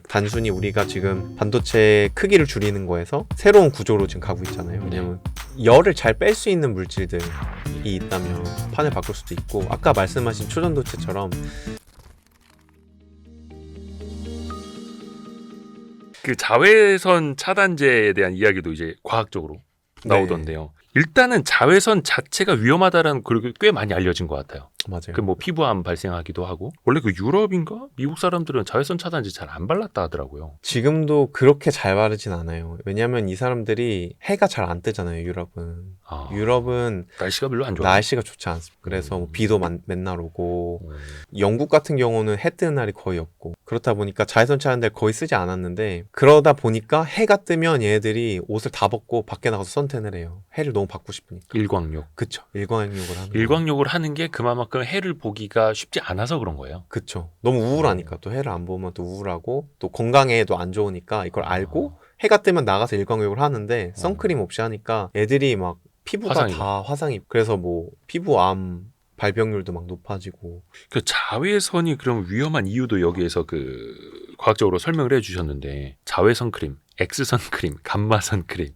단순히 우리가 지금 반도체 크기를 줄이는 거에서 새로운 구조로 지금 가고 있잖아요. 왜냐면 열을 잘 뺄 수 있는 물질들이 있다면 판을 바꿀 수도 있고, 아까 말씀하신 초전도체처럼 그 자외선 차단제에 대한 이야기도 이제 과학적으로 나오던데요. 일단은 자외선 자체가 위험하다라는 걸 꽤 많이 알려진 것 같아요. 맞아요. 그 뭐 피부암 발생하기도 하고, 원래 그 유럽인가 미국 사람들은 자외선 차단제 잘 안 발랐다 하더라고요. 지금도 그렇게 잘 바르진 않아요. 왜냐면 이 사람들이 해가 잘 안 뜨잖아요. 유럽은. 유럽은 날씨가 별로 안 좋아요. 날씨가 좋지 않습니다. 그래서 뭐 비도 맨날 오고, 영국 같은 경우는 해 뜨는 날이 거의 없고, 그렇다 보니까 자외선 차단제를 거의 쓰지 않았는데, 그러다 보니까 해가 뜨면 얘네들이 옷을 다 벗고 밖에 나가서 선탠을 해요. 해를 너무 받고 싶으니까. 일광욕. 그쵸. 일광욕을 하는 거예요. 일광욕을 하는 게 그만큼 해를 보기가 쉽지 않아서 그런 거예요. 그쵸. 너무 우울하니까. 또 해를 안 보면 또 우울하고, 또 건강에도 안 좋으니까 이걸 알고 해가 뜨면 나가서 일광욕을 하는데, 선크림 없이 하니까 애들이 막 피부가 화상이고. 다 화상이, 그래서 뭐 피부암 발병률도 막 높아지고. 그 자외선이 그럼 위험한 이유도 여기에서 그 과학적으로 설명을 해주셨는데, 자외선 크림, X선 크림, 감마선 크림,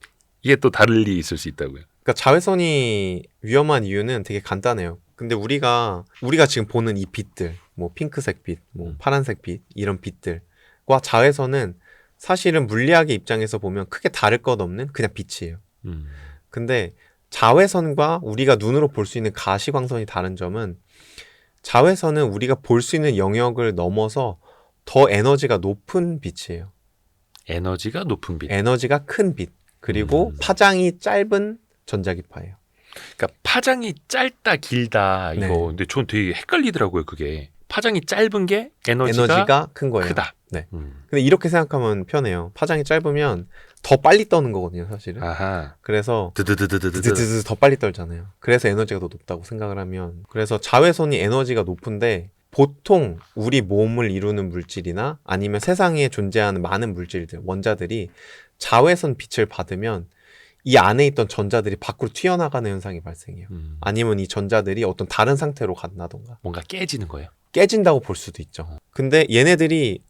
이게 또 다를리 있을 수 있다고요. 그러니까 자외선이 위험한 이유는 되게 간단해요. 근데 우리가 지금 보는 이 빛들, 뭐 핑크색 빛, 뭐 파란색 빛, 이런 빛들과 자외선은 사실은 물리학의 입장에서 보면 크게 다를 것 없는 그냥 빛이에요. 근데 자외선과 우리가 눈으로 볼 수 있는 가시광선이 다른 점은, 자외선은 우리가 볼 수 있는 영역을 넘어서 더 에너지가 높은 빛이에요. 에너지가 높은 빛. 에너지가 큰 빛. 그리고 파장이 짧은 전자기파예요. 그러니까 파장이 짧다 길다 이거. 네. 근데 전 되게 헷갈리더라고요. 그게 파장이 짧은 게 에너지가 큰 거예요. 크다. 네. 근데 이렇게 생각하면 편해요. 파장이 짧으면 더 빨리 떠는 거거든요, 사실은. 아하. 그래서 드드드드드드. 드드드드 더 빨리 떨잖아요. 그래서 에너지가 더 높다고 생각을 하면, 그래서 자외선이 에너지가 높은데, 보통 우리 몸을 이루는 물질이나 아니면 세상에 존재하는 많은 물질들, 원자들이 자외선 빛을 받으면 이 안에 있던 전자들이 밖으로 튀어나가는 현상이 발생해요. 아니면 이 전자들이 어떤 다른 상태로 간다던가 뭔가 깨지는 거예요. 깨진다고 볼 수도 있죠. 근데 얘네들이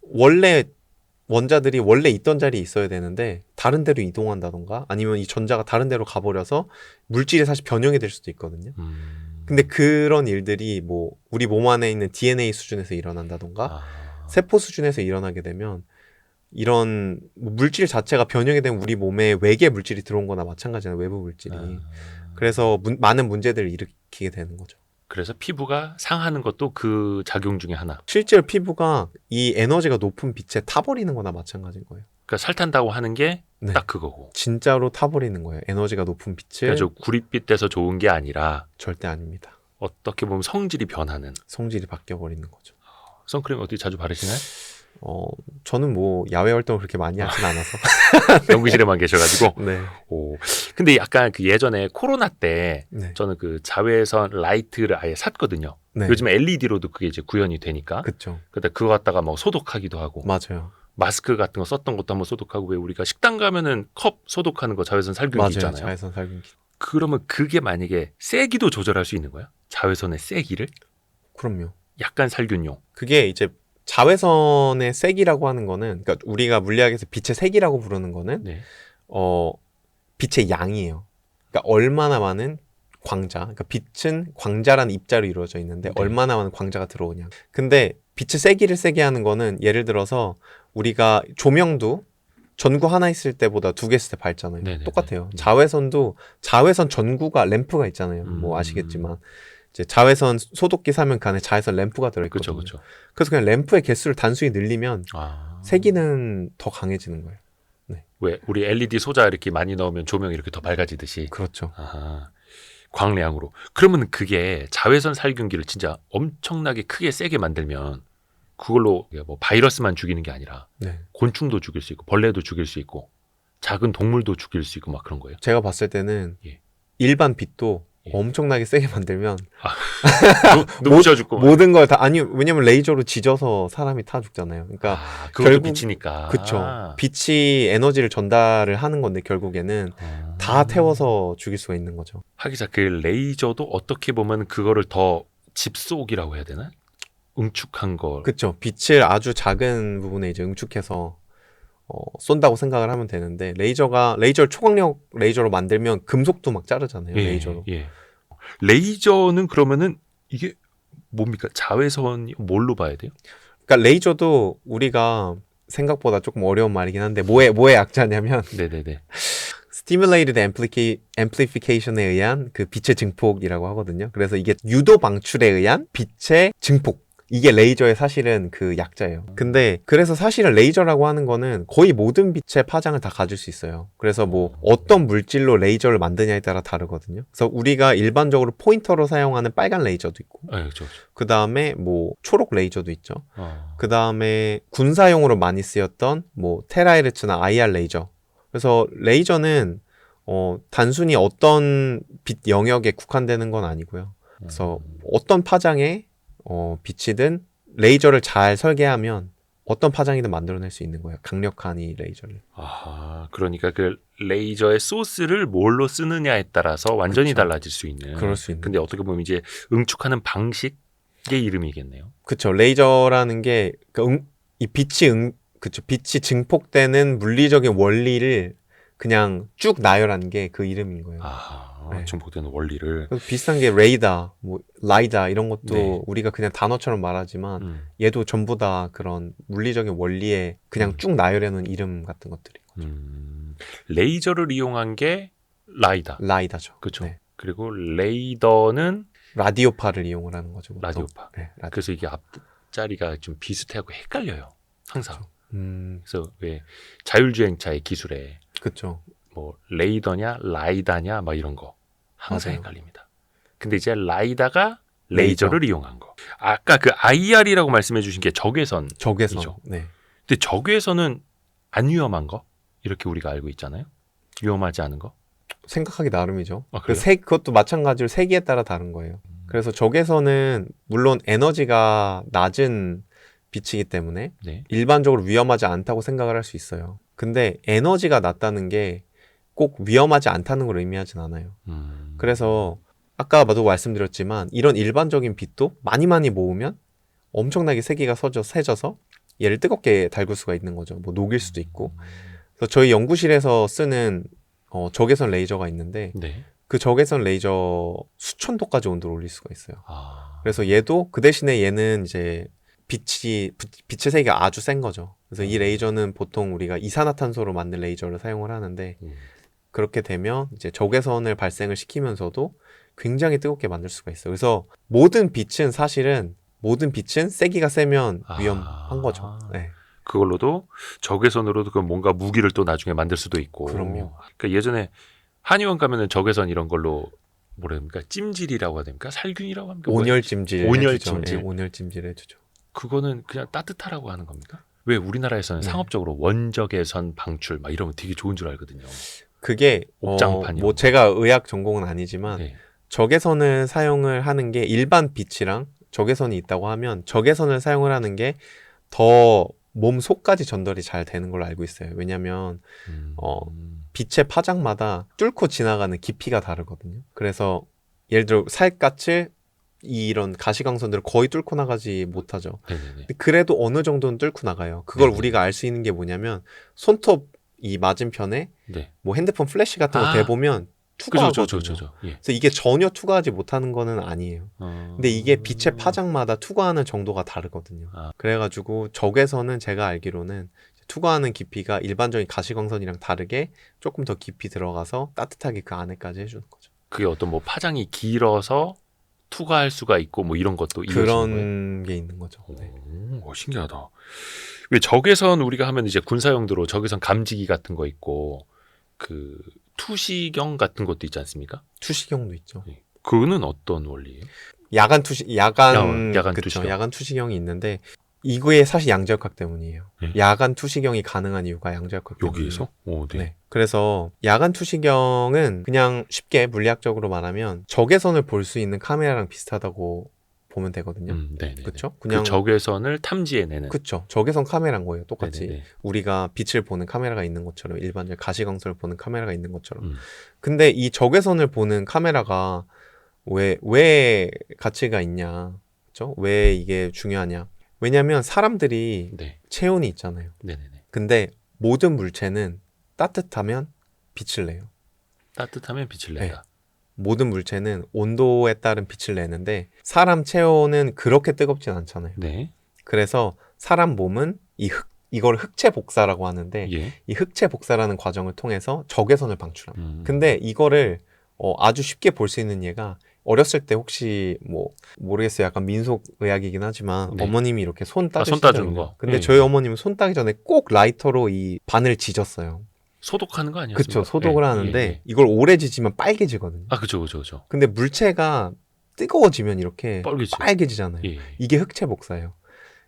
원자들이 원래 있던 자리에 있어야 되는데 다른 데로 이동한다던가 아니면 이 전자가 다른 데로 가버려서 물질이 사실 변형이 될 수도 있거든요. 근데 그런 일들이 뭐 우리 몸 안에 있는 DNA 수준에서 일어난다던가 세포 수준에서 일어나게 되면, 이런 물질 자체가 변형이 되면 우리 몸에 외계 물질이 들어온 거나 마찬가지잖아요. 외부 물질이. 그래서 많은 문제들을 일으키게 되는 거죠. 그래서 피부가 상하는 것도 그 작용 중에 하나. 실제로 피부가 이 에너지가 높은 빛에 타버리는 거나 마찬가지인 거예요. 그러니까 살탄다고 하는 게 딱 네. 그거고. 진짜로 타버리는 거예요. 에너지가 높은 빛을. 그래서 구릿빛 돼서 좋은 게 아니라 절대 아닙니다. 어떻게 보면 성질이 변하는. 성질이 바뀌어버리는 거죠. 선크림 어떻게 자주 바르시나요? 저는 뭐 야외 활동을 그렇게 많이 하진 않아서. 연구실에만 계셔가지고. 네. 오. 근데 약간 그 예전에 코로나 때 네. 저는 그 자외선 라이트를 아예 샀거든요. 네. 요즘 LED로도 그게 이제 구현이 되니까. 그쵸. 그때 그거 갖다가 막 소독하기도 하고. 맞아요. 마스크 같은 거 썼던 것도 한번 소독하고, 왜 우리가 식당 가면은 컵 소독하는 거 자외선 살균기 맞아요. 있잖아요. 자외선 살균기. 그러면 그게 만약에 세기도 조절할 수 있는 거야? 자외선의 세기를? 그럼요. 약간 살균용. 그게 이제 자외선의 색이라고 하는 거는, 그러니까 우리가 물리학에서 빛의 색이라고 부르는 거는 네. 빛의 양이에요. 그러니까 얼마나 많은 광자, 그러니까 빛은 광자라는 입자로 이루어져 있는데 네. 얼마나 많은 광자가 들어오냐. 근데 빛의 세기를 세게 하는 거는, 예를 들어서 우리가 조명도 전구 하나 있을 때보다 두 개 있을 때 밝잖아요. 네네네. 똑같아요. 자외선도 자외선 전구가 램프가 있잖아요. 뭐 아시겠지만 이제 자외선 소독기 사면 그 안에 자외선 램프가 들어있거든요. 그렇죠. 그래서 그냥 램프의 개수를 단순히 늘리면 아. 세기는 더 강해지는 거예요. 왜 우리 LED 소자 이렇게 많이 넣으면 조명이 이렇게 더 밝아지듯이. 그렇죠. 아하. 광량으로. 그러면 그게 자외선 살균기를 진짜 엄청나게 크게 세게 만들면 그걸로 뭐 바이러스만 죽이는 게 아니라 네. 곤충도 죽일 수 있고 벌레도 죽일 수 있고 작은 동물도 죽일 수 있고 막 그런 거예요. 제가 봤을 때는 예. 일반 빛도 예. 엄청나게 세게 만들면 눈부셔 죽고. 모든 걸 다, 아니 왜냐면 레이저로 지져서 사람이 타 죽잖아요. 그러니까 그것도 결국- 빛이니까. 그쵸. 빛이 에너지를 전달을 하는 건데 결국에는 다 태워서 죽일 수가 있는 거죠. 하기자 그 레이저도 어떻게 보면 그거를 더 집속이라고 해야 되나? 응축한 거. 그쵸. 빛을 아주 작은 부분에 이제 응축해서 쏜다고 생각을 하면 되는데 레이저를 초강력 레이저로 만들면 금속도 막 자르잖아요. 예, 레이저로. 예. 레이저는 그러면은 이게 뭡니까? 자외선이 뭘로 봐야 돼요? 그러니까 레이저도 우리가 생각보다 조금 어려운 말이긴 한데 뭐의 약자냐면 네네네. stimulated amplification에 의한 그 빛의 증폭이라고 하거든요. 그래서 이게 유도 방출에 의한 빛의 증폭. 이게 레이저의 사실은 그 약자예요. 근데 그래서 사실은 레이저라고 하는 거는 거의 모든 빛의 파장을 다 가질 수 있어요. 그래서 뭐 어떤 물질로 레이저를 만드냐에 따라 다르거든요. 그래서 우리가 일반적으로 포인터로 사용하는 빨간 레이저도 있고, 아, 그렇죠. 그 다음에 뭐 초록 레이저도 있죠. 그 다음에 군사용으로 많이 쓰였던 뭐 테라헤르츠나 IR 레이저. 그래서 레이저는 단순히 어떤 빛 영역에 국한되는 건 아니고요. 그래서 어떤 파장의 빛이든 레이저를 잘 설계하면 어떤 파장이든 만들어낼 수 있는 거예요. 강력한 이 레이저를. 아, 그러니까 그 레이저의 소스를 뭘로 쓰느냐에 따라서 완전히 그쵸. 달라질 수 있는. 그럴 수 있는. 근데 어떻게 보면 이제 응축하는 방식의 이름이겠네요. 그쵸. 레이저라는 게 이 빛이 증폭되는 물리적인 원리를 그냥 쭉 나열한 게 그 이름인 거예요. 네. 증폭되는 원리를. 그래서 비슷한 게 레이다, 뭐 라이다 이런 것도 네. 우리가 그냥 단어처럼 말하지만 얘도 전부 다 그런 물리적인 원리에 그냥 쭉 나열해 놓은 이름 같은 것들이. 레이저를 이용한 게 라이다. 라이다죠. 그렇죠. 네. 그리고 레이더는 라디오파를 이용을 하는 거죠. 보통. 라디오파. 네, 라디오. 그래서 이게 앞자리가 좀 비슷하고 헷갈려요. 항상. 그래서 왜 자율주행차의 기술에 그렇죠. 뭐 레이더냐 라이다냐 막 이런 거 항상 맞아요. 헷갈립니다. 근데 이제 라이다가 레이저를 이용한 거. 아까 그 IR이라고 말씀해 주신 게 적외선. 적외선. 네. 근데 적외선은 안 위험한 거? 이렇게 우리가 알고 있잖아요. 위험하지 않은 거? 생각하기 나름이죠. 아, 그래요? 그것도 마찬가지로 세기에 따라 다른 거예요. 그래서 적외선은 물론 에너지가 낮은 빛이기 때문에 네. 일반적으로 위험하지 않다고 생각을 할 수 있어요. 근데 에너지가 낮다는 게 꼭 위험하지 않다는 걸 의미하진 않아요. 그래서 아까도 말씀드렸지만 이런 일반적인 빛도 많이 모으면 엄청나게 세기가 세져서 얘를 뜨겁게 달굴 수가 있는 거죠. 뭐 녹일 수도 있고. 그래서 저희 연구실에서 쓰는 적외선 레이저가 있는데 네. 그 적외선 레이저 수천 도까지 온도를 올릴 수가 있어요. 아. 그래서 얘도 그 대신에 얘는 이제 빛의 세기가 아주 센 거죠. 그래서 이 레이저는 보통 우리가 이산화탄소로 만든 레이저를 사용을 하는데 그렇게 되면 이제 적외선을 발생을 시키면서도 굉장히 뜨겁게 만들 수가 있어요. 그래서 모든 빛은 세기가 세면 위험한 거죠. 네. 그걸로도 적외선으로도 그 뭔가 무기를 또 나중에 만들 수도 있고. 그럼요. 그러니까 예전에 한의원 가면은 적외선 이런 걸로 뭐랍니까? 찜질이라고 해야 됩니까? 살균이라고 합니까? 온열찜질. 온열찜질. 네, 온열찜질 해주죠. 그거는 그냥 따뜻하라고 하는 겁니까? 왜 우리나라에서는 상업적으로 원적외선 방출 막 이러면 되게 좋은 줄 알거든요. 그게 옥장판 뭐 제가 의학 전공은 아니지만 네. 적외선을 사용을 하는 게 일반 빛이랑 적외선이 있다고 하면 적외선을 사용을 하는 게 더 몸 속까지 전달이 잘 되는 걸로 알고 있어요. 왜냐하면 빛의 파장마다 뚫고 지나가는 깊이가 다르거든요. 그래서 예를 들어 살갗을 이런 가시광선들을 거의 뚫고 나가지 못하죠. 네네네. 근데 그래도 어느 정도는 뚫고 나가요. 그걸 네네. 우리가 알 수 있는 게 뭐냐면 손톱 이 맞은편에 네. 뭐 핸드폰 플래시 같은 거 대보면 투과하거든요. 예. 그래서 이게 전혀 투과하지 못하는 거는 아니에요. 근데 이게 빛의 파장마다 투과하는 정도가 다르거든요. 그래가지고 적외선은 제가 알기로는 투과하는 깊이가 일반적인 가시광선이랑 다르게 조금 더 깊이 들어가서 따뜻하게 그 안에까지 해주는 거죠. 그게 어떤 뭐 파장이 길어서 투과할 수가 있고 뭐 이런 것도 이어지는 거예요? 그런 게 있는 거죠. 네. 신기하다. 왜 적외선 우리가 하면 이제 군사용도로 적외선 감지기 같은 거 있고 그 투시경 같은 것도 있지 않습니까? 투시경도 있죠. 네. 그거는 어떤 원리예요? 야간 그쵸, 투시경. 야간 야간 투시경이 있는데 이거에 사실 양자역학 때문이에요. 네. 야간 투시경이 가능한 이유가 양자역학 때문이에요. 여기에서? 네. 네. 그래서 야간 투시경은 그냥 쉽게 물리학적으로 말하면 적외선을 볼 수 있는 카메라랑 비슷하다고 보면 되거든요. 네네. 그렇죠? 그냥 그 적외선을 탐지해내는. 그렇죠. 적외선 카메라인 거예요. 똑같이 네네네. 우리가 빛을 보는 카메라가 있는 것처럼 일반적 가시광선을 보는 카메라가 있는 것처럼. 근데 이 적외선을 보는 카메라가 왜 가치가 있냐? 있죠. 왜 이게 중요하냐? 왜냐하면 사람들이 네. 체온이 있잖아요. 네네네. 근데 모든 물체는 따뜻하면 빛을 내요. 따뜻하면 빛을 네. 낸다. 모든 물체는 온도에 따른 빛을 내는데 사람 체온은 그렇게 뜨겁진 않잖아요. 네. 그래서 사람 몸은 이걸 흑체 복사라고 하는데 예. 이 흑체 복사라는 과정을 통해서 적외선을 방출합니다. 근데 이거를 아주 쉽게 볼 수 있는 예가 어렸을 때 혹시 뭐 모르겠어요. 약간 민속 의학이긴 하지만 네. 어머님이 이렇게 손 손 따주시는 따주는 거. 근데 예, 저희 예. 어머님은 손 따기 전에 꼭 라이터로 이 바늘 지졌어요. 소독하는 거 아니었습니까? 그쵸. 소독을 예, 하는데 예, 예. 이걸 오래 지지면 빨개지거든요. 아, 그죠, 그죠, 그죠. 근데 물체가 뜨거워지면 이렇게 빨개지. 빨개지잖아요. 예. 이게 흑체 복사예요.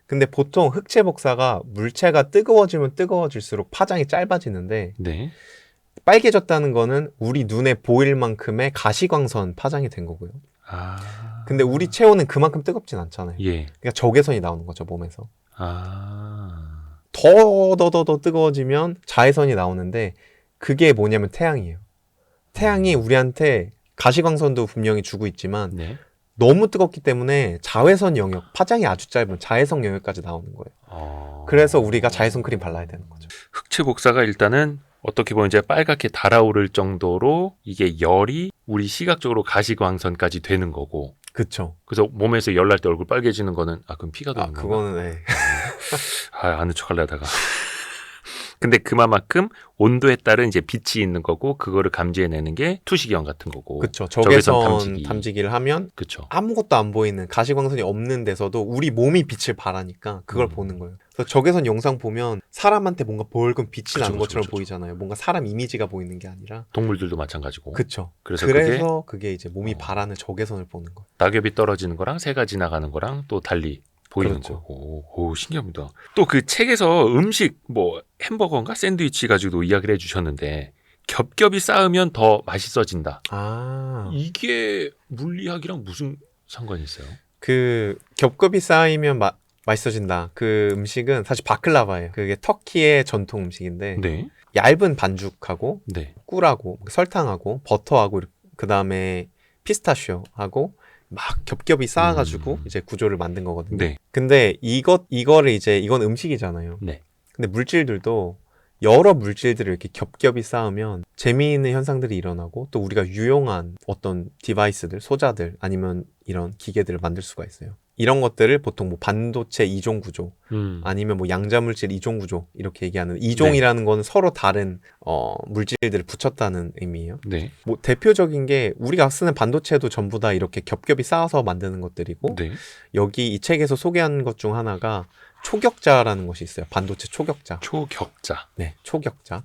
근데 보통 흑체 복사가 물체가 뜨거워지면 뜨거워질수록 파장이 짧아지는데 네. 빨개졌다는 거는 우리 눈에 보일 만큼의 가시광선 파장이 된 거고요. 아. 근데 우리 체온은 그만큼 뜨겁진 않잖아요. 예. 그러니까 적외선이 나오는 거죠, 몸에서. 아. 더 뜨거워지면 자외선이 나오는데 그게 뭐냐면 태양이에요. 태양이 우리한테 가시광선도 분명히 주고 있지만 네. 너무 뜨겁기 때문에 자외선 영역, 파장이 아주 짧은 자외선 영역까지 나오는 거예요. 그래서 우리가 자외선 크림 발라야 되는 거죠. 흑체 복사가 일단은 어떻게 보면 이제 빨갛게 달아오를 정도로 이게 열이 우리 시각적으로 가시광선까지 되는 거고. 그쵸. 그래서 몸에서 열 날 때 얼굴 빨개지는 거는 그럼 피가 도는 건가? 그거는 네. 아는 척 하려다가. 근데 그만큼 온도에 따른 이제 빛이 있는 거고 그거를 감지해내는 게 투시경 같은 거고. 그쵸. 적외선 탐지기. 탐지기를 하면 그쵸. 아무것도 안 보이는 가시광선이 없는 데서도 우리 몸이 빛을 발하니까 그걸 보는 거예요. 그래서 적외선 영상 보면 사람한테 뭔가 벌금 빛이 그쵸, 나는 그쵸, 것처럼 그쵸. 보이잖아요. 뭔가 사람 이미지가 보이는 게 아니라. 동물들도 마찬가지고. 그쵸. 그래서 그게 이제 몸이 발하는 적외선을 보는 거예요. 낙엽이 떨어지는 거랑 새가 지나가는 거랑 또 달리 보이는 그렇죠. 거고. 오, 신기합니다. 또 그 책에서 음식 뭐 햄버거인가 샌드위치 가지고도 이야기를 해주셨는데 겹겹이 쌓으면 더 맛있어진다. 이게 물리학이랑 무슨 상관이 있어요? 그 겹겹이 쌓이면 맛있어진다. 그 음식은 사실 바클라바예요. 그게 터키의 전통 음식인데 네. 얇은 반죽하고 네. 꿀하고 설탕하고 버터하고 그 다음에 피스타치오하고 막 겹겹이 쌓아가지고 이제 구조를 만든 거거든요. 네. 근데 이거를 이제 이건 음식이잖아요. 네. 근데 물질들도 여러 물질들을 이렇게 겹겹이 쌓으면 재미있는 현상들이 일어나고 또 우리가 유용한 어떤 디바이스들, 소자들 아니면 이런 기계들을 만들 수가 있어요. 이런 것들을 보통 뭐 반도체 이종 구조 아니면 뭐 양자물질 이종 구조 이렇게 얘기하는 이종이라는 거는 서로 다른 물질들을 붙였다는 의미예요. 네. 뭐 대표적인 게 우리가 쓰는 반도체도 전부 다 이렇게 겹겹이 쌓아서 만드는 것들이고 네. 여기 이 책에서 소개한 것 중 하나가 초격자라는 것이 있어요. 반도체 초격자. 초격자. 네, 초격자.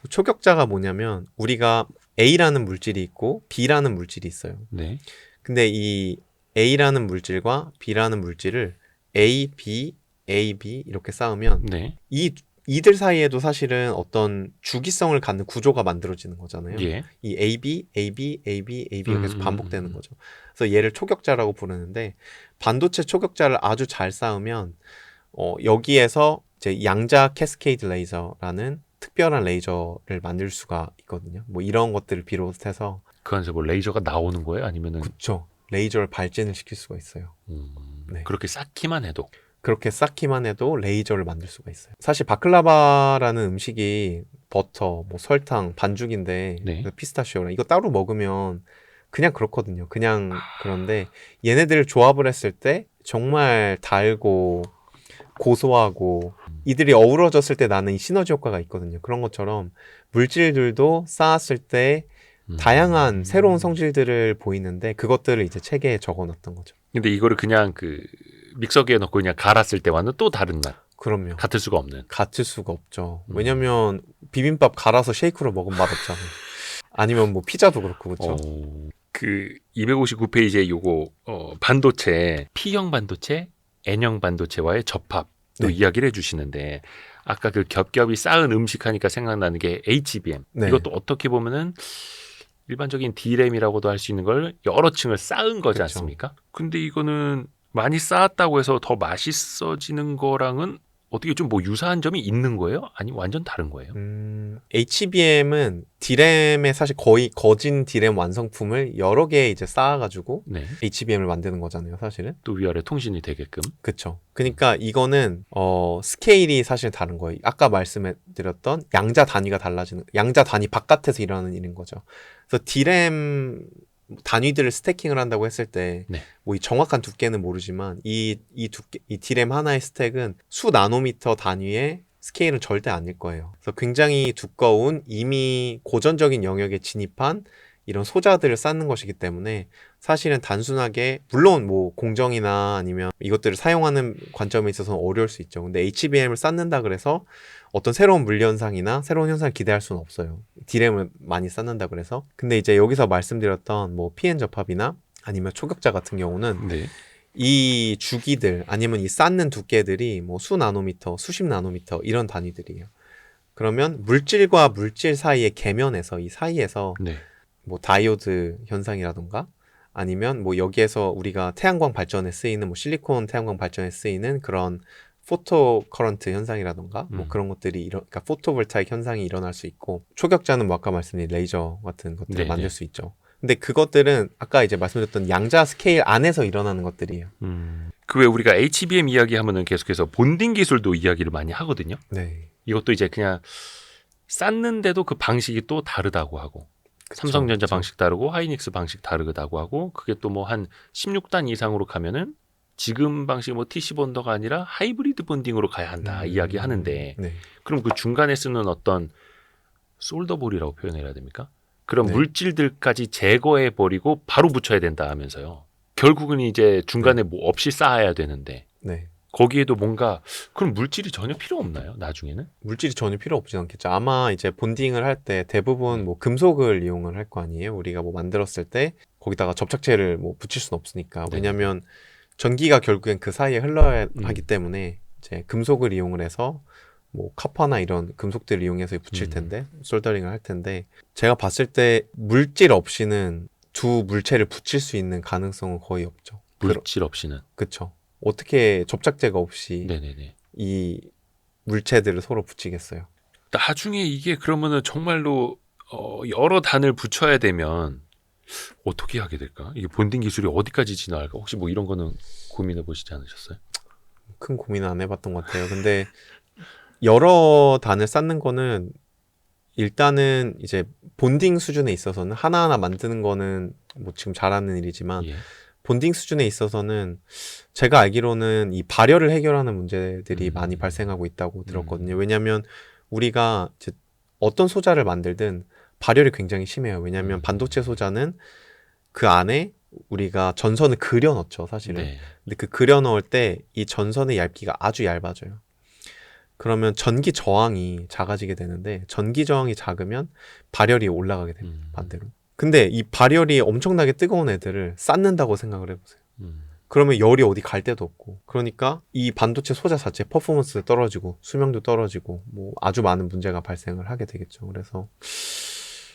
초격자가 뭐냐면 우리가 A라는 물질이 있고 B라는 물질이 있어요. 네. 근데 이 A라는 물질과 B라는 물질을 A, B, A, B 이렇게 쌓으면 네. 이들 사이에도 사실은 어떤 주기성을 갖는 구조가 만들어지는 거잖아요. 예. 이 AB, AB, AB, AB가 계속 반복되는 거죠. 그래서 얘를 초격자라고 부르는데 반도체 초격자를 아주 잘 쌓으면 여기에서 이제 양자 캐스케이드 레이저라는 특별한 레이저를 만들 수가 있거든요. 뭐 이런 것들을 비롯해서 그 안에서 뭐 레이저가 나오는 거예요? 아니면은 그쵸. 레이저를 발진을 시킬 수가 있어요. 네. 그렇게 쌓기만 해도 그렇게 쌓기만 해도 레이저를 만들 수가 있어요. 사실 바클라바라는 음식이 버터, 뭐 설탕, 반죽인데 네. 피스타치오랑 이거 따로 먹으면 그냥 그렇거든요. 그냥 그런데 얘네들을 조합을 했을 때 정말 달고 고소하고 이들이 어우러졌을 때 나는 이 시너지 효과가 있거든요. 그런 것처럼 물질들도 쌓았을 때 다양한 새로운 성질들을 보이는데 그것들을 이제 책에 적어놨던 거죠. 근데 이거를 그냥 그 믹서기에 넣고 그냥 갈았을 때와는 또 다른 맛. 그럼요. 같을 수가 없는. 같을 수가 없죠. 왜냐면 비빔밥 갈아서 쉐이크로 먹으면 맛없잖아요. 아니면 뭐 피자도 그렇고 그렇죠. 그 259페이지에 요거 반도체 P형 반도체, N형 반도체와의 접합 또 이야기를 해주시는데 아까 그 겹겹이 쌓은 음식 하니까 생각나는 게 HBM. 네. 이것도 어떻게 보면은 일반적인 D램이라고도 할 수 있는 걸 여러 층을 쌓은 거지 그쵸. 않습니까? 근데 이거는 많이 쌓았다고 해서 더 맛있어지는 거랑은 어떻게 좀 뭐 유사한 점이 있는 거예요? 아니면 완전 다른 거예요? HBM은 디램의 사실 거의 거진 디램 완성품을 여러 개 이제 쌓아가지고 네. HBM을 만드는 거잖아요, 사실은. 또 위아래 통신이 되게끔. 그쵸. 그러니까 이거는 스케일이 사실 다른 거예요. 아까 말씀드렸던 양자 단위가 달라지는, 양자 단위 바깥에서 일어나는 일인 거죠. 그래서 디램 단위들을 스태킹을 한다고 했을 때, 네. 뭐 이 정확한 두께는 모르지만 이 디램 하나의 스택은 수 나노미터 단위의 스케일은 절대 아닐 거예요. 그래서 굉장히 두꺼운 이미 고전적인 영역에 진입한 이런 소자들을 쌓는 것이기 때문에 사실은 단순하게 물론 뭐 공정이나 아니면 이것들을 사용하는 관점에 있어서는 어려울 수 있죠. 근데 HBM을 쌓는다 그래서 어떤 새로운 물리 현상이나 새로운 현상을 기대할 수는 없어요. 디램을 많이 쌓는다 그래서. 근데 이제 여기서 말씀드렸던 뭐 PN 접합이나 아니면 초격자 같은 경우는 네. 이 주기들 아니면 이 쌓는 두께들이 뭐 수 나노미터, 수십 나노미터 이런 단위들이에요. 그러면 물질과 물질 사이의 계면에서 이 사이에서 네. 뭐 다이오드 현상이라던가 아니면 뭐 여기에서 우리가 태양광 발전에 쓰이는 뭐 실리콘 태양광 발전에 쓰이는 그런 포토 커런트 현상이라던가 뭐 그런 것들이 그러니까 포토볼타익 현상이 일어날 수 있고 초격자는 뭐 아까 말씀드린 레이저 같은 것들을 네네. 만들 수 있죠. 근데 그것들은 아까 이제 말씀드렸던 양자 스케일 안에서 일어나는 것들이에요. 그 외에 우리가 HBM 이야기하면은 계속해서 본딩 기술도 이야기를 많이 하거든요. 네. 이것도 이제 그냥 쌓는데도 그 방식이 또 다르다고 하고 삼성전자 그쵸. 방식 다르고 하이닉스 방식 다르다고 하고 그게 또 뭐 한 16단 이상으로 가면은 지금 방식 뭐 TC 본더가 아니라 하이브리드 본딩으로 가야 한다 이야기하는데 네. 그럼 그 중간에 쓰는 어떤 솔더볼이라고 표현해야 됩니까? 그런 네. 물질들까지 제거해 버리고 바로 붙여야 된다 하면서요. 결국은 이제 중간에 뭐 없이 쌓아야 되는데 네. 거기에도 뭔가 그런 물질이 전혀 필요 없나요? 나중에는? 물질이 전혀 필요 없진 않겠죠. 아마 이제 본딩을 할 때 대부분 뭐 금속을 이용을 할 거 아니에요. 우리가 뭐 만들었을 때 거기다가 접착제를 뭐 붙일 수는 없으니까. 네. 왜냐면 전기가 결국엔 그 사이에 흘러야 하기 때문에 이제 금속을 이용을 해서 뭐 카파나 이런 금속들을 이용해서 붙일 텐데 솔더링을 할 텐데 제가 봤을 때 물질 없이는 두 물체를 붙일 수 있는 가능성은 거의 없죠. 물질 없이는. 그쵸. 어떻게 접착제가 없이 네네네. 이 물체들을 서로 붙이겠어요. 나중에 이게 그러면은 정말로 여러 단을 붙여야 되면 어떻게 하게 될까? 이게 본딩 기술이 어디까지 진화할까? 혹시 뭐 이런 거는 고민해 보시지 않으셨어요? 큰 고민은 안 해봤던 것 같아요. 근데 여러 단을 쌓는 거는 일단은 이제 본딩 수준에 있어서는 하나하나 만드는 거는 뭐 지금 잘하는 일이지만 예. 본딩 수준에 있어서는 제가 알기로는 이 발열을 해결하는 문제들이 많이 발생하고 있다고 들었거든요. 왜냐하면 우리가 이제 어떤 소자를 만들든 발열이 굉장히 심해요. 왜냐하면 반도체 소자는 그 안에 우리가 전선을 그려 넣죠, 사실은. 네. 근데 그 그려 넣을 때 이 전선의 얇기가 아주 얇아져요. 그러면 전기 저항이 작아지게 되는데 전기 저항이 작으면 발열이 올라가게 됩니다. 반대로. 근데 이 발열이 엄청나게 뜨거운 애들을 쌓는다고 생각을 해보세요. 그러면 열이 어디 갈 데도 없고 그러니까 이 반도체 소자 자체 퍼포먼스도 떨어지고 수명도 떨어지고 뭐 아주 많은 문제가 발생을 하게 되겠죠. 그래서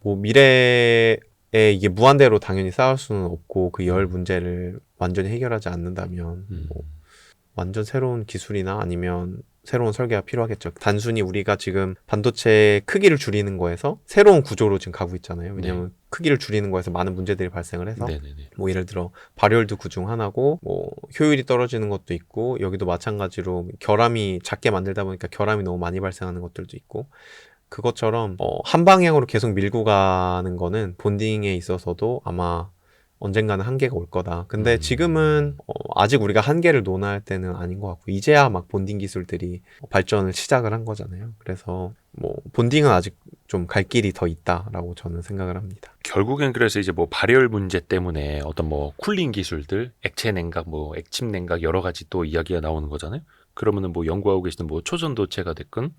뭐 미래에 이게 무한대로 당연히 쌓을 수는 없고 그 열 문제를 완전히 해결하지 않는다면 뭐 완전 새로운 기술이나 아니면 새로운 설계가 필요하겠죠. 단순히 우리가 지금 반도체 크기를 줄이는 거에서 새로운 구조로 지금 가고 있잖아요. 왜냐하면 크기를 줄이는 거에서 많은 문제들이 발생을 해서 네네네. 뭐 예를 들어 발열도 그중 하나고 뭐 효율이 떨어지는 것도 있고 여기도 마찬가지로 결함이 작게 만들다 보니까 결함이 너무 많이 발생하는 것들도 있고 그것처럼 한 방향으로 계속 밀고 가는 거는 본딩에 있어서도 아마 언젠가는 한계가 올 거다. 근데 지금은 아직 우리가 한계를 논할 때는 아닌 것 같고 이제야 막 본딩 기술들이 발전을 시작을 한 거잖아요. 그래서 뭐 본딩은 아직 좀 갈 길이 더 있다라고 저는 생각을 합니다. 결국엔 그래서 이제 뭐 발열 문제 때문에 어떤 뭐 쿨링 기술들, 액체 냉각, 뭐 액침 냉각 여러 가지 또 이야기가 나오는 거잖아요. 그러면은 뭐 연구하고 계시는 뭐 초전도체가 됐건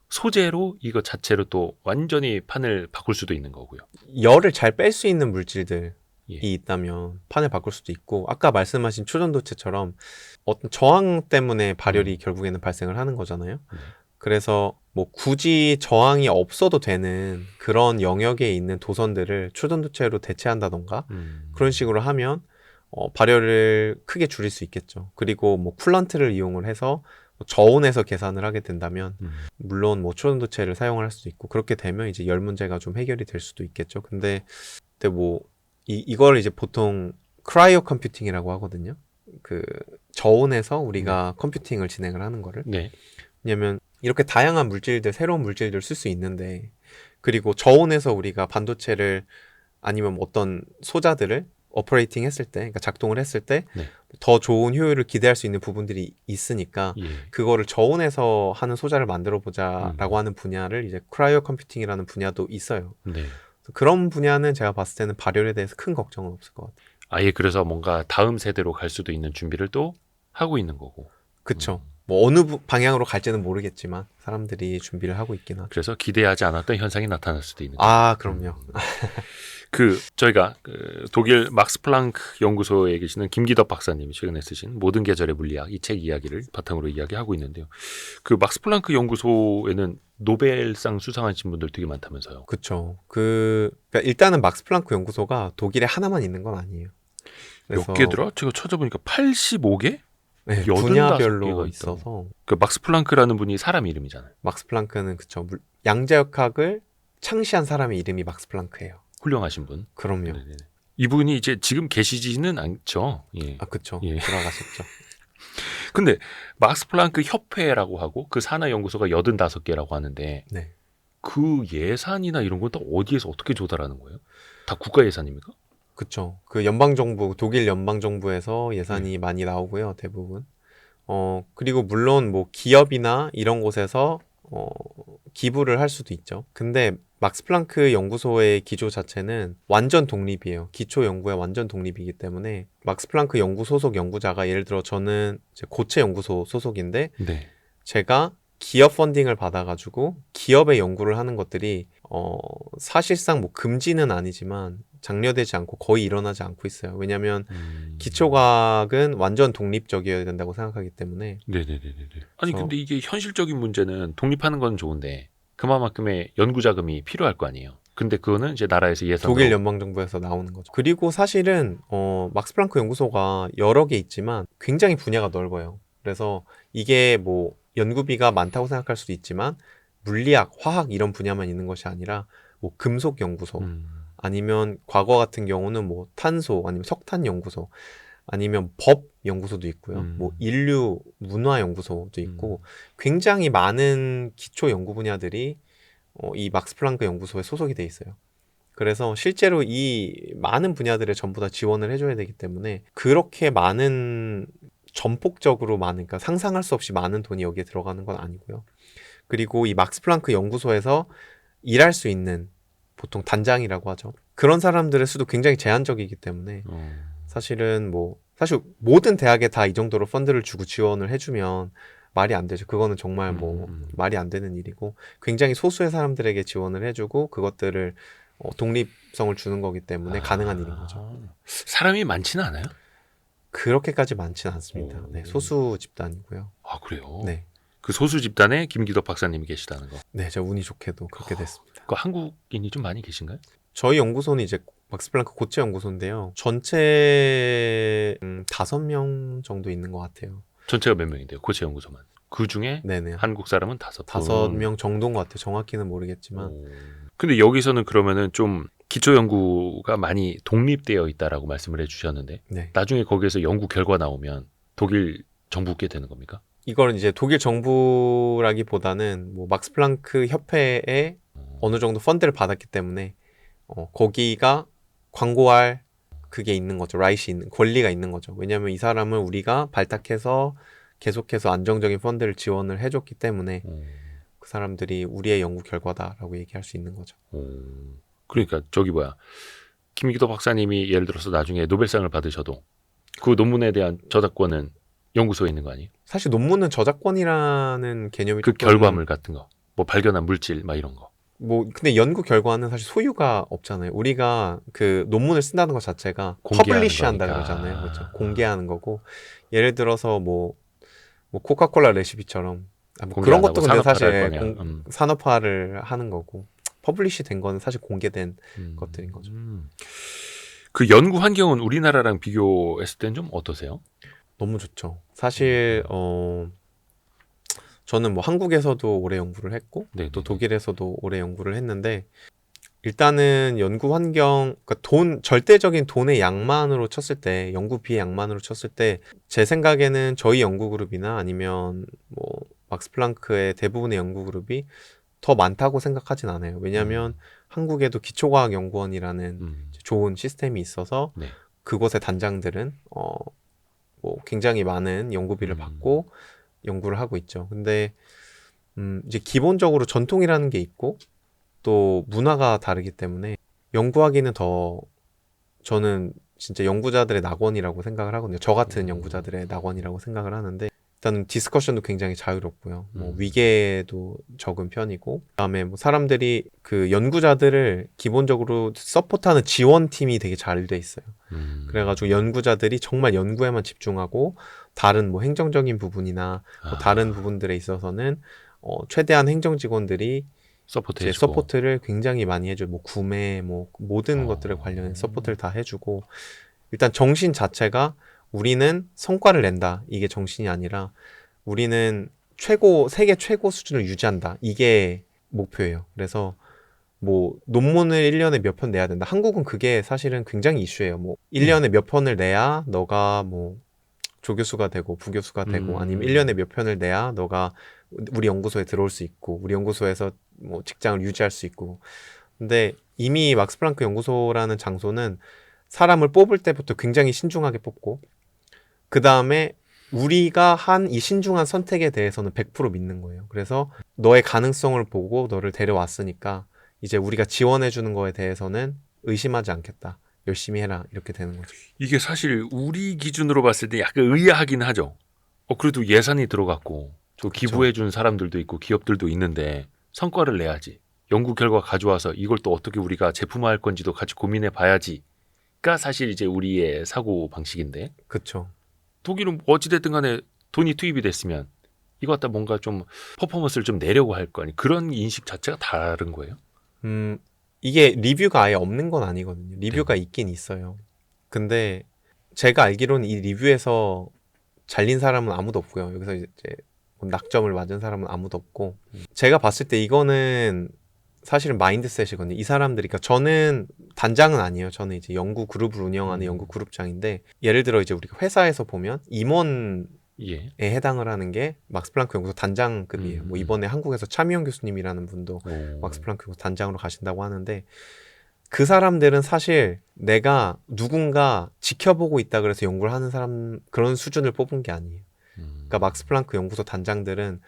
소재로 이거 자체로 또 완전히 판을 바꿀 수도 있는 거고요. 열을 잘 뺄 수 있는 물질들 예. 이 있다면 판을 바꿀 수도 있고 아까 말씀하신 초전도체처럼 어떤 저항 때문에 발열이 결국에는 발생을 하는 거잖아요. 그래서 뭐 굳이 저항이 없어도 되는 그런 영역에 있는 도선들을 초전도체로 대체한다던가 그런 식으로 하면 발열을 크게 줄일 수 있겠죠. 그리고 뭐 쿨런트를 이용을 해서 저온에서 계산을 하게 된다면 물론 뭐 초전도체를 사용을 할 수도 있고 그렇게 되면 이제 열 문제가 좀 해결이 될 수도 있겠죠. 근데 뭐 이걸 이제 보통 크라이오 컴퓨팅이라고 하거든요. 그 저온에서 우리가 컴퓨팅을 진행을 하는 거를. 네. 왜냐면 이렇게 다양한 물질들, 새로운 물질들 쓸 수 있는데 그리고 저온에서 우리가 반도체를 아니면 뭐 어떤 소자들을 오퍼레이팅 했을 때, 그러니까 작동을 했을 때 더 좋은 효율을 기대할 수 있는 부분들이 있으니까 예. 그거를 저온에서 하는 소자를 만들어 보자라고 하는 분야를 이제 크라이오 컴퓨팅이라는 분야도 있어요. 네. 그런 분야는 제가 봤을 때는 발열에 대해서 큰 걱정은 없을 것 같아요. 아예 그래서 뭔가 다음 세대로 갈 수도 있는 준비를 또 하고 있는 거고. 그쵸. 뭐 어느 방향으로 갈지는 모르겠지만 사람들이 준비를 하고 있긴 하죠. 그래서 기대하지 않았던 현상이 나타날 수도 있는 거고. 아, 그럼요. 저희가 독일 막스 플랑크 연구소에 계시는 김기덕 박사님이 최근에 쓰신 모든 계절의 물리학 이 책 이야기를 바탕으로 이야기하고 있는데요. 그 막스 플랑크 연구소에는 노벨상 수상하신 분들 되게 많다면서요. 그쵸. 그러니까 일단은 막스 플랑크 연구소가 독일에 하나만 있는 건 아니에요. 몇 개더라? 제가 찾아보니까 85개? 네, 85개가 분야별로 있어서. 그 막스 플랑크라는 분이 사람 이름이잖아요. 막스 플랑크는 그쵸. 양자역학을 창시한 사람의 이름이 막스 플랑크예요. 훌륭하신 분. 그럼요. 네네. 이분이 이제 지금 계시지는 않죠. 예. 아, 그쵸. 예. 돌아가셨죠. 근데 막스 플랑크 협회라고 하고 그 산하 연구소가 85개라고 하는데 네. 그 예산이나 이런 건 또 어디에서 어떻게 조달하는 거예요? 다 국가 예산입니까? 그쵸. 그 연방정부, 독일 연방정부에서 예산이 많이 나오고요, 대부분. 그리고 물론 뭐 기업이나 이런 곳에서 기부를 할 수도 있죠. 근데 막스 플랑크 연구소의 기조 자체는 완전 독립이에요. 기초 연구에 완전 독립이기 때문에 막스 플랑크 연구 소속 연구자가 예를 들어 저는 이제 고체 연구소 소속인데 네. 제가 기업 펀딩을 받아가지고 기업의 연구를 하는 것들이 사실상 뭐 금지는 아니지만 장려되지 않고 거의 일어나지 않고 있어요. 왜냐하면 기초과학은 완전 독립적이어야 된다고 생각하기 때문에. 네네네네. 아니 근데 이게 현실적인 문제는 독립하는 건 좋은데 그만큼의 연구 자금이 필요할 거 아니에요. 근데 그거는 이제 나라에서 예산으로 독일 연방정부에서 나오는 거죠. 그리고 사실은 막스 플랑크 연구소가 여러 개 있지만 굉장히 분야가 넓어요. 그래서 이게 뭐 연구비가 많다고 생각할 수도 있지만 물리학, 화학 이런 분야만 있는 것이 아니라 뭐 금속 연구소 아니면 과거 같은 경우는 뭐 탄소 아니면 석탄 연구소 아니면 법 연구소도 있고요. 뭐 인류 문화 연구소도 있고 굉장히 많은 기초 연구 분야들이 이 막스 플랑크 연구소에 소속이 돼 있어요. 그래서 실제로 이 많은 분야들에 전부 다 지원을 해줘야 되기 때문에 그렇게 많은 전폭적으로 많은, 그러니까 상상할 수 없이 많은 돈이 여기에 들어가는 건 아니고요. 그리고 이 막스 플랑크 연구소에서 일할 수 있는 보통 단장이라고 하죠. 그런 사람들의 수도 굉장히 제한적이기 때문에 사실은 뭐 사실 모든 대학에 다 이 정도로 펀드를 주고 지원을 해주면 말이 안 되죠. 그거는 정말 뭐 말이 안 되는 일이고 굉장히 소수의 사람들에게 지원을 해주고 그것들을 독립성을 주는 거기 때문에 가능한 일인 거죠. 사람이 많지는 않아요? 그렇게까지 많지는 않습니다. 네, 소수 집단이고요. 아 그래요? 네. 그 소수 집단에 김기덕 박사님이 계시다는 거. 네, 제가 운이 좋게도 그렇게 됐습니다. 그 한국인이 좀 많이 계신가요? 저희 연구소는 이제 막스 플랑크 고체 연구소인데요. 전체 5명 정도 있는 것 같아요. 전체가 몇 명인데요? 고체 연구소만. 그 중에 네네. 한국 사람은 5분. 5명 정도인 것 같아요. 정확히는 모르겠지만. 근데 여기서는 그러면은 좀 기초 연구가 많이 독립되어 있다라고 말씀을 해주셨는데 네. 나중에 거기에서 연구 결과 나오면 독일 정부께 되는 겁니까? 이걸 이제 독일 정부라기보다는 뭐 막스 플랑크 협회에 어느 정도 펀드를 받았기 때문에 거기가 광고할 그게 있는 거죠. 라이트 있는 권리가 있는 거죠. 왜냐하면 이 사람을 우리가 발탁해서 계속해서 안정적인 펀드를 지원을 해줬기 때문에 그 사람들이 우리의 연구 결과다라고 얘기할 수 있는 거죠. 그러니까 저기 뭐야 김기덕 박사님이 예를 들어서 나중에 노벨상을 받으셔도 그 논문에 대한 저작권은 연구소에 있는 거 아니에요? 사실 논문은 저작권이라는 개념이 그 결과물 같은 거, 뭐 발견한 물질 막 이런 거. 뭐 근데 연구 결과는 사실 소유가 없잖아요. 우리가 그 논문을 쓴다는 것 자체가 퍼블리시 한다는 거잖아요. 그렇죠? 공개하는 거고 예를 들어서 뭐 코카콜라 레시피처럼 뭐 그런 것도 근데 사실 산업화를 하는 거고 퍼블리시 된 거는 사실 공개된 것들인 거죠. 그 연구 환경은 우리나라랑 비교했을 땐 좀 어떠세요? 너무 좋죠. 사실 저는 뭐 한국에서도 오래 연구를 했고 네네네. 또 독일에서도 오래 연구를 했는데 일단은 연구 환경, 그러니까 절대적인 돈의 양만으로 쳤을 때, 연구비의 양만으로 쳤을 때, 제 생각에는 저희 연구 그룹이나 아니면 뭐 막스 플랑크의 대부분의 연구 그룹이 더 많다고 생각하진 않아요. 왜냐하면 한국에도 기초과학연구원이라는 좋은 시스템이 있어서 네. 그곳의 단장들은 뭐 굉장히 많은 연구비를 받고 연구를 하고 있죠. 근데 이제 기본적으로 전통이라는 게 있고 또 문화가 다르기 때문에 연구하기는 더 저는 진짜 연구자들의 낙원이라고 생각을 하거든요. 저 같은 연구자들의 낙원이라고 생각을 하는데 일단은 디스커션도 굉장히 자유롭고요. 뭐 위계도 적은 편이고 그다음에 뭐 사람들이 그 연구자들을 기본적으로 서포트하는 지원팀이 되게 잘 돼 있어요. 그래가지고 연구자들이 정말 연구에만 집중하고 다른 뭐 행정적인 부분이나 뭐 다른 부분들에 있어서는 최대한 행정 직원들이 서포트 이제 해주고. 서포트를 굉장히 많이 해줘. 뭐 구매, 뭐 모든 것들에 관련해 서포트를 다 해주고 일단 정신 자체가 우리는 성과를 낸다. 이게 정신이 아니라 우리는 세계 최고 수준을 유지한다. 이게 목표예요. 그래서 뭐 논문을 1년에 몇 편 내야 된다. 한국은 그게 사실은 굉장히 이슈예요. 뭐 1년에 몇 편을 내야 너가 뭐 조교수가 되고 부교수가 되고 아니면 1년에 몇 편을 내야 너가 우리 연구소에 들어올 수 있고 우리 연구소에서 뭐 직장을 유지할 수 있고 근데 이미 막스 플랑크 연구소라는 장소는 사람을 뽑을 때부터 굉장히 신중하게 뽑고 그 다음에 우리가 한 이 신중한 선택에 대해서는 100% 믿는 거예요. 그래서 너의 가능성을 보고 너를 데려왔으니까 이제 우리가 지원해 주는 거에 대해서는 의심하지 않겠다. 열심히 해라. 이렇게 되는 거죠. 이게 사실 우리 기준으로 봤을 때 약간 의아하긴 하죠. 그래도 예산이 들어갔고 저 기부해 준 사람들도 있고 기업들도 있는데 성과를 내야지. 연구 결과 가져와서 이걸 또 어떻게 우리가 제품화할 건지도 같이 고민해 봐야지가 사실 이제 우리의 사고 방식인데 그렇죠. 독일은 어찌됐든 간에 돈이 투입이 됐으면 이거 갖다 뭔가 좀 퍼포먼스를 좀 내려고 할 거 아니 그런 인식 자체가 다른 거예요? 이게 리뷰가 아예 없는 건 아니거든요. 리뷰가 있긴 있어요. 근데 제가 알기로는 이 리뷰에서 잘린 사람은 아무도 없고요. 여기서 이제 낙점을 맞은 사람은 아무도 없고 제가 봤을 때 이거는 사실은 마인드셋이거든요. 이 사람들이 그러니까 저는 단장은 아니에요. 저는 이제 연구 그룹을 운영하는 연구 그룹장인데 예를 들어 이제 우리가 회사에서 보면 임원에 해당을 하는 게 막스 플랑크 연구소 단장급이에요. 뭐 이번에 한국에서 차미영 교수님이라는 분도 막스 플랑크 연구소 단장으로 가신다고 하는데 그 사람들은 사실 내가 누군가 지켜보고 있다 그래서 연구를 하는 사람 그런 수준을 뽑은 게 아니에요. 그러니까 막스 플랑크 연구소 단장들은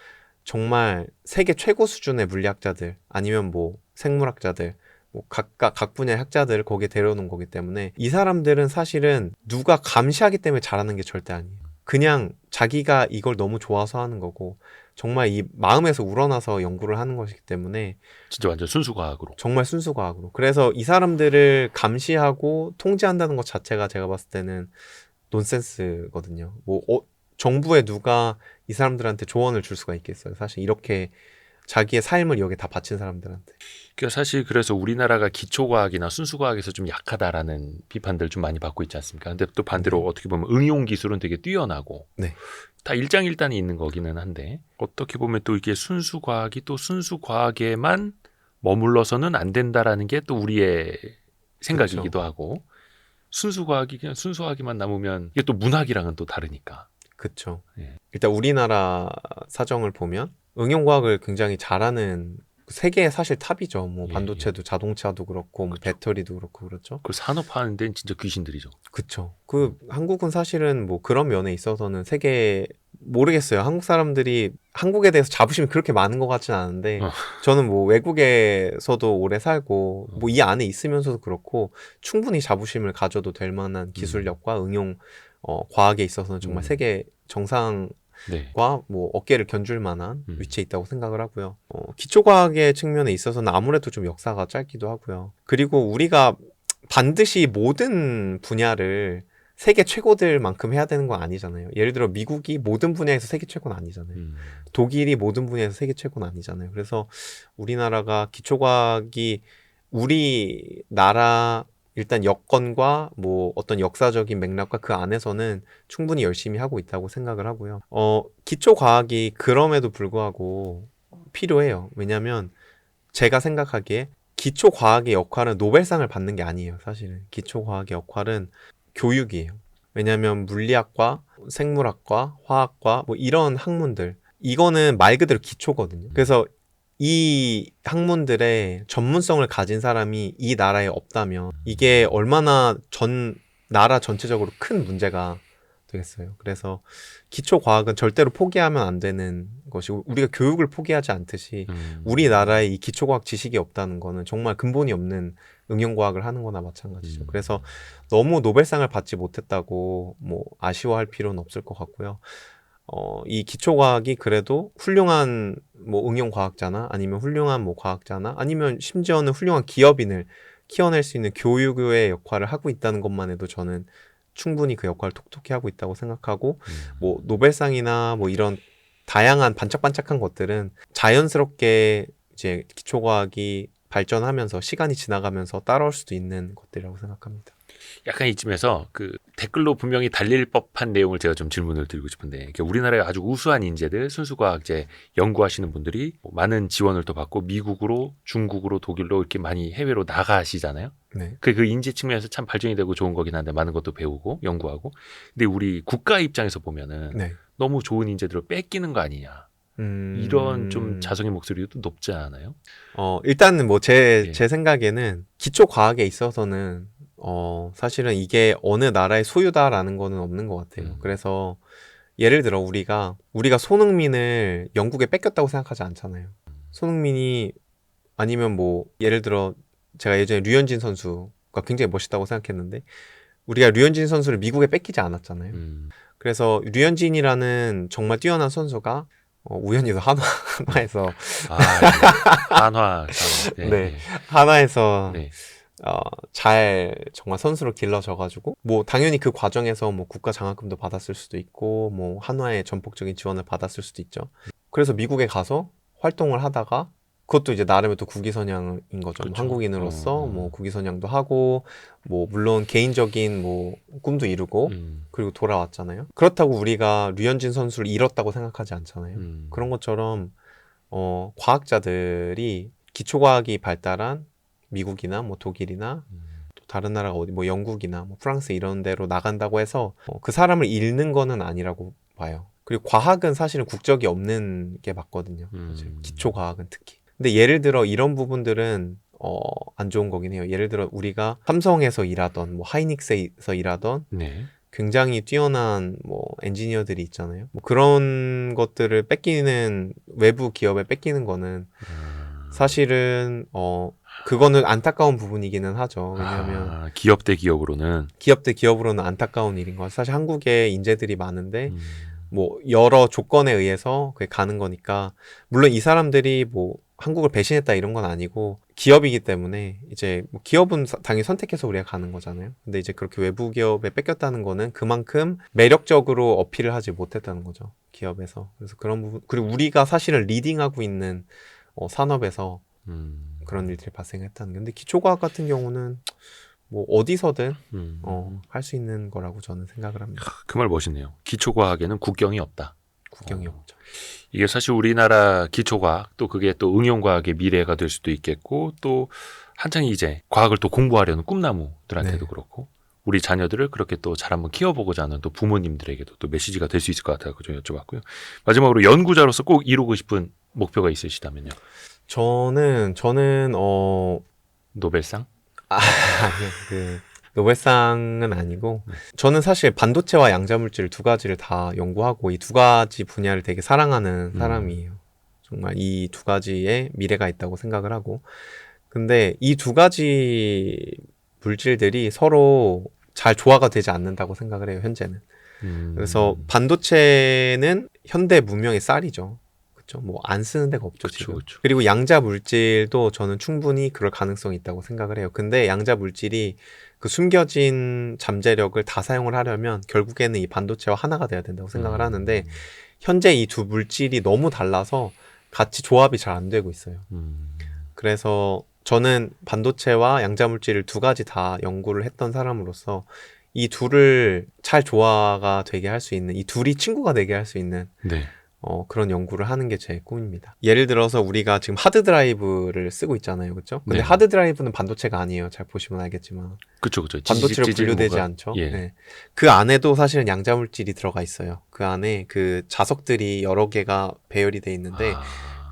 정말 세계 최고 수준의 물리학자들 아니면 뭐 생물학자들 뭐 각 분야의 학자들을 거기에 데려오는 거기 때문에 이 사람들은 사실은 누가 감시하기 때문에 잘하는 게 절대 아니에요. 그냥 자기가 이걸 너무 좋아서 하는 거고 정말 이 마음에서 우러나서 연구를 하는 것이기 때문에 진짜 완전 순수과학으로 정말 순수과학으로 그래서 이 사람들을 감시하고 통제한다는 것 자체가 제가 봤을 때는 논센스거든요. 뭐 정부에 누가 이 사람들한테 조언을 줄 수가 있겠어요. 사실 이렇게 자기의 삶을 여기에 다 바친 사람들한테. 그러니까 사실 그래서 우리나라가 기초과학이나 순수과학에서 좀 약하다라는 비판들 좀 많이 받고 있지 않습니까? 근데 또 반대로 어떻게 보면 응용 기술은 되게 뛰어나고 다 일장일단이 있는 거기는 한데 어떻게 보면 또 이게 순수과학이 또 순수과학에만 머물러서는 안 된다라는 게 또 우리의 생각이기도 하고 순수과학이 그냥 순수하기만 남으면 이게 또 문학이랑은 또 다르니까. 그렇죠. 일단 우리나라 사정을 보면 응용과학을 굉장히 잘하는 세계의 사실 탑이죠. 뭐 반도체도 자동차도 그렇고 뭐 배터리도 그렇고 그렇죠. 그 산업화하는 데는 진짜 귀신들이죠. 그렇죠. 그 한국은 사실은 뭐 그런 면에 있어서는 세계 모르겠어요. 한국 사람들이 한국에 대해서 자부심이 그렇게 많은 것 같지는 않은데 저는 뭐 외국에서도 오래 살고 뭐 이 안에 있으면서도 그렇고 충분히 자부심을 가져도 될 만한 기술력과 응용 과학에 있어서는 정말 세계 정상과 뭐 어깨를 견줄 만한 위치에 있다고 생각을 하고요. 기초과학의 측면에 있어서는 아무래도 좀 역사가 짧기도 하고요. 그리고 우리가 반드시 모든 분야를 세계 최고들만큼 해야 되는 건 아니잖아요. 예를 들어 미국이 모든 분야에서 세계 최고는 아니잖아요. 독일이 모든 분야에서 세계 최고는 아니잖아요. 그래서 우리나라가 기초과학이 우리나라 일단 여건과 뭐 어떤 역사적인 맥락과 그 안에서는 충분히 열심히 하고 있다고 생각을 하고요. 기초 과학이 그럼에도 불구하고 필요해요. 왜냐하면 제가 생각하기에 기초 과학의 역할은 노벨상을 받는 게 아니에요. 사실은 기초 과학의 역할은 교육이에요. 왜냐하면 물리학과, 생물학과, 화학과 뭐 이런 학문들 이거는 말 그대로 기초거든요. 그래서 이 학문들의 전문성을 가진 사람이 이 나라에 없다면 이게 얼마나 나라 전체적으로 큰 문제가 되겠어요. 그래서 기초 과학은 절대로 포기하면 안 되는 것이고 우리가 교육을 포기하지 않듯이 우리나라에 이 기초 과학 지식이 없다는 거는 정말 근본이 없는 응용 과학을 하는 거나 마찬가지죠. 그래서 너무 노벨상을 받지 못했다고 뭐 아쉬워할 필요는 없을 것 같고요. 이 기초 과학이 그래도 훌륭한 뭐 응용 과학자나 아니면 훌륭한 뭐 과학자나 아니면 심지어는 훌륭한 기업인을 키워낼 수 있는 교육의 역할을 하고 있다는 것만 해도 저는 충분히 그 역할을 톡톡히 하고 있다고 생각하고 뭐 노벨상이나 뭐 이런 다양한 반짝반짝한 것들은 자연스럽게 이제 기초과학이 발전하면서 시간이 지나가면서 따라올 수도 있는 것들이라고 생각합니다. 약간 이쯤에서 그 댓글로 분명히 달릴 법한 내용을 제가 좀 질문을 드리고 싶은데 그러니까 우리나라의 아주 우수한 인재들 순수과학제 연구하시는 분들이 많은 지원을 또 받고 미국으로 중국으로 독일로 이렇게 많이 해외로 나가시잖아요. 네. 그 인재 측면에서 참 발전이 되고 좋은 거긴 한데 많은 것도 배우고 연구하고 근데 우리 국가 입장에서 보면은 네. 너무 좋은 인재들을 뺏기는 거 아니냐 이런 좀 자성의 목소리도 높지 않아요? 일단은 뭐 제 예. 생각에는 기초 과학에 있어서는 사실은 이게 어느 나라의 소유다라는 거는 없는 것 같아요. 그래서 예를 들어 우리가 손흥민을 영국에 뺏겼다고 생각하지 않잖아요. 손흥민이 아니면 뭐 예를 들어 제가 예전에 류현진 선수가 굉장히 멋있다고 생각했는데 우리가 류현진 선수를 미국에 뺏기지 않았잖아요. 그래서 류현진이라는 정말 뛰어난 선수가 우연히도 한화에서 한화 네, 네, 한화에서 네. 잘 정말 선수로 길러져가지고 뭐 당연히 그 과정에서 뭐 국가 장학금도 받았을 수도 있고 뭐 한화의 전폭적인 지원을 받았을 수도 있죠. 그래서 미국에 가서 활동을 하다가 그것도 이제 나름의 또 국위선양인 거죠. 그렇죠. 한국인으로서 뭐 국위선양도 하고 뭐 물론 개인적인 뭐 꿈도 이루고 그리고 돌아왔잖아요. 그렇다고 우리가 류현진 선수를 잃었다고 생각하지 않잖아요. 그런 것처럼 과학자들이 기초과학이 발달한 미국이나 뭐 독일이나 또 다른 나라가 어디 뭐 영국이나 뭐 프랑스 이런 데로 나간다고 해서 그 사람을 잃는 거는 아니라고 봐요. 그리고 과학은 사실은 국적이 없는 게 맞거든요. 기초과학은 특히. 근데 예를 들어 이런 부분들은 안 좋은 거긴 해요. 예를 들어 우리가 삼성에서 일하던 뭐 하이닉스에서 일하던 네. 굉장히 뛰어난 뭐 엔지니어들이 있잖아요. 뭐 그런 것들을 뺏기는 외부 기업에 뺏기는 거는 사실은 그거는 안타까운 부분이기는 하죠. 왜냐하면 기업 대 기업으로는 기업 대 기업으로는 안타까운 일인 거. 사실 한국에 인재들이 많은데 뭐 여러 조건에 의해서 그게 가는 거니까 물론 이 사람들이 뭐 한국을 배신했다 이런 건 아니고 기업이기 때문에 이제 뭐 기업은 당연히 선택해서 우리가 가는 거잖아요. 근데 이제 그렇게 외부 기업에 뺏겼다는 거는 그만큼 매력적으로 어필을 하지 못했다는 거죠. 기업에서. 그래서 그런 부분 그리고 우리가 사실은 리딩하고 있는 산업에서 그런 일들이 발생했다는 게. 근데 기초과학 같은 경우는 뭐 어디서든 할 수 있는 거라고 저는 생각을 합니다. 그 말 멋있네요. 기초과학에는 국경이 없다. 국경이 없죠. 이게 사실 우리나라 기초과학 또 그게 또 응용과학의 미래가 될 수도 있겠고 또 한창 이제 과학을 또 공부하려는 꿈나무들한테도 네. 그렇고 우리 자녀들을 그렇게 또 잘 한번 키워보고자 하는 또 부모님들에게도 또 메시지가 될 수 있을 것 같아서 좀 여쭤봤고요. 마지막으로 연구자로서 꼭 이루고 싶은 목표가 있으시다면요. 저는 노벨상? 아니요. 노벨상은 아니고 저는 사실 반도체와 양자물질 두 가지를 다 연구하고 이 두 가지 분야를 되게 사랑하는 사람이에요. 정말 이 두 가지에 미래가 있다고 생각을 하고 근데 이 두 가지 물질들이 서로 잘 조화가 되지 않는다고 생각을 해요. 현재는. 그래서 반도체는 현대 문명의 쌀이죠. 그렇죠. 뭐 안 쓰는 데가 없죠. 지금. 그쵸. 그리고 양자 물질도 저는 충분히 그럴 가능성이 있다고 생각을 해요. 근데 양자 물질이 그 숨겨진 잠재력을 다 사용을 하려면 결국에는 이 반도체와 하나가 돼야 된다고 생각을 하는데 현재 이 두 물질이 너무 달라서 같이 조합이 잘 안 되고 있어요. 그래서 저는 반도체와 양자물질을 두 가지 다 연구를 했던 사람으로서 이 둘을 잘 조화가 되게 할 수 있는, 이 둘이 친구가 되게 할 수 있는 네. 그런 연구를 하는 게 제 꿈입니다. 예를 들어서 우리가 지금 하드 드라이브를 쓰고 있잖아요. 그렇죠? 근데 네. 하드 드라이브는 반도체가 아니에요. 잘 보시면 알겠지만. 그쵸. 반도체로 지지직 분류되지 뭐가- 않죠. 예. 네. 그 안에도 사실은 양자물질이 들어가 있어요. 그 안에 그 자석들이 여러 개가 배열이 돼 있는데 아.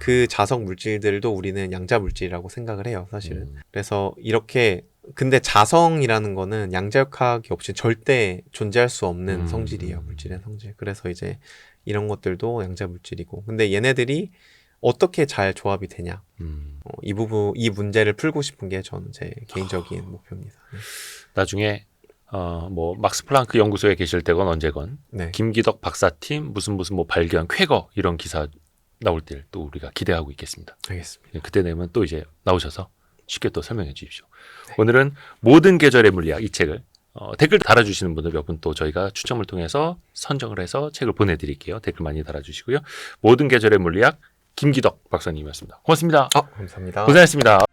그 자석 물질들도 우리는 양자물질이라고 생각을 해요. 사실은. 음. 그래서 이렇게 근데 자성이라는 거는 양자역학이 없이 절대 존재할 수 없는 성질이에요. 물질의 성질. 그래서 이제 이런 것들도 양자물질이고. 근데 얘네들이 어떻게 잘 조합이 되냐. 이 부분, 이 문제를 풀고 싶은 게 저는 제 개인적인 목표입니다. 네. 나중에 뭐 막스 플랑크 연구소에 계실 때건 언제건 네. 김기덕 박사팀 무슨 뭐 발견 쾌거 이런 기사 나올 때를 또 우리가 기대하고 있겠습니다. 알겠습니다. 그때 되면 또 이제 나오셔서 쉽게 또 설명해 주십시오. 네. 오늘은 모든 계절의 물리학 이 책을 댓글 달아주시는 분들 몇 분 또 저희가 추첨을 통해서 선정을 해서 책을 보내드릴게요. 댓글 많이 달아주시고요. 모든 계절의 물리학 김기덕 박사님이었습니다. 고맙습니다. 감사합니다. 고생하셨습니다.